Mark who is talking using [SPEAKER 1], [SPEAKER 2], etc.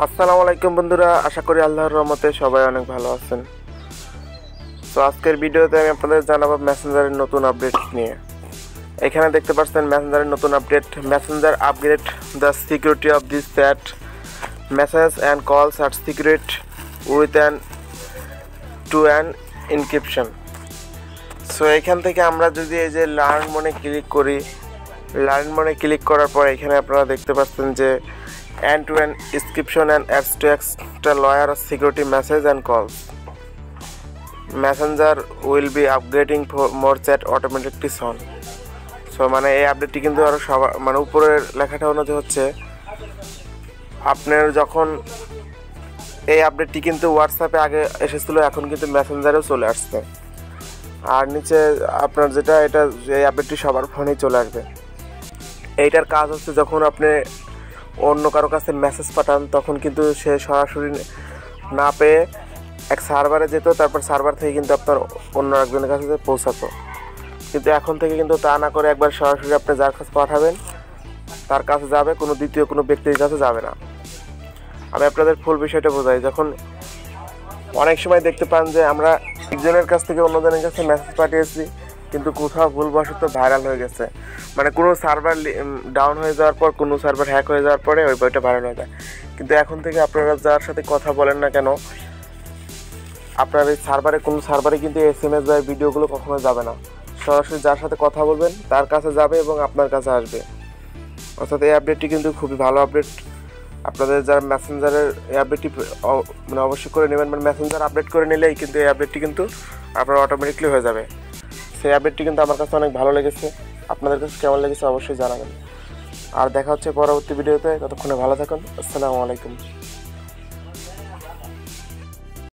[SPEAKER 1] আসসালামু আলাইকুম বন্ধুরা, আশা করি আল্লাহর রহমতে সবাই অনেক ভালো আছেন। তো আজকের ভিডিওতে আমি আপনাদের জানাবো মেসেঞ্জারের নতুন আপডেট নিয়ে। এখানে দেখতে পাচ্ছেন মেসেঞ্জারের নতুন update, Messenger upgrade the security of this chat message and calls are secret with an encryption. So এখান থেকে আমরা যদি এই যে লার্ন মোডে ক্লিক করি, লার্ন মোডে ক্লিক করার পর এখানে আপনারা দেখতে পাচ্ছেন যে end-to-end encryption and adds to extra layer of security message and calls. Messenger will be upgrading for more chat automatically soon. So মানে এই আপডেটটি কিন্তু আরও মানে উপরের লেখাটা অনুযায়ী হচ্ছে আপনার যখন এই আপডেটটি কিন্তু হোয়াটসঅ্যাপে আগে এসেছিলো, এখন কিন্তু মেসেঞ্জারেও চলে আসছে। আর নিচে আপনার যেটা এটা এই আপডেটটি সবার ফোনেই চলে আসবে। এইটার কাজ হচ্ছে যখন আপনি অন্য কারো কাছে মেসেজ পাঠান তখন কিন্তু সে সরাসরি না পেয়ে এক সার্ভারে যেত, তারপর সার্ভার থেকে কিন্তু আপনার অন্য একজনের কাছে পৌঁছাতো। কিন্তু এখন থেকে কিন্তু তা না করে একবার সরাসরি আপনি যার কাছে পাঠাবেন তার কাছে যাবে, কোনো দ্বিতীয় কোনো ব্যক্তির কাছে যাবে না। আমি আপনাদের ফুল বিষয়টা বোঝাই। যখন অনেক সময় দেখতে পান যে আমরা একজনের কাছ থেকে অন্যজনের কাছে মেসেজ পাঠিয়েছি কিন্তু কোথাও ভুলবশত ভাইরাল হয়ে গেছে, মানে কোনো সার্ভার ডাউন হয়ে যাওয়ার পর, কোনো সার্ভার হ্যাক হয়ে যাওয়ার পরে ওই বইটা ভাইরাল হয়ে যায়। কিন্তু এখন থেকে আপনারা যার সাথে কথা বলেন না কেন, আপনার এই সার্ভারে কোনো সার্ভারে কিন্তু SMS বা ভিডিওগুলো কখনো যাবে না, সরাসরি যার সাথে কথা বলবেন তার কাছে যাবে এবং আপনার কাছে আসবে। অর্থাৎ এই আপডেটটি কিন্তু খুবই ভালো আপডেট। আপনাদের যারা মেসেঞ্জারের এই আপডেটটি মানে অবশ্যই করে নেবেন, মানে মেসেঞ্জার আপডেট করে নিলেই কিন্তু এই আপডেটটি কিন্তু আপনার অটোমেটিকলি হয়ে যাবে। সেই আপডেটটি কিন্তু আমার কাছে অনেক ভালো লেগেছে। আপনাদের কাছে কেমন লেগেছে অবশ্যই জানাবেন। আর দেখা হচ্ছে পরবর্তী ভিডিওতে। ততক্ষণে ভালো থাকুন। আসসালামু আলাইকুম।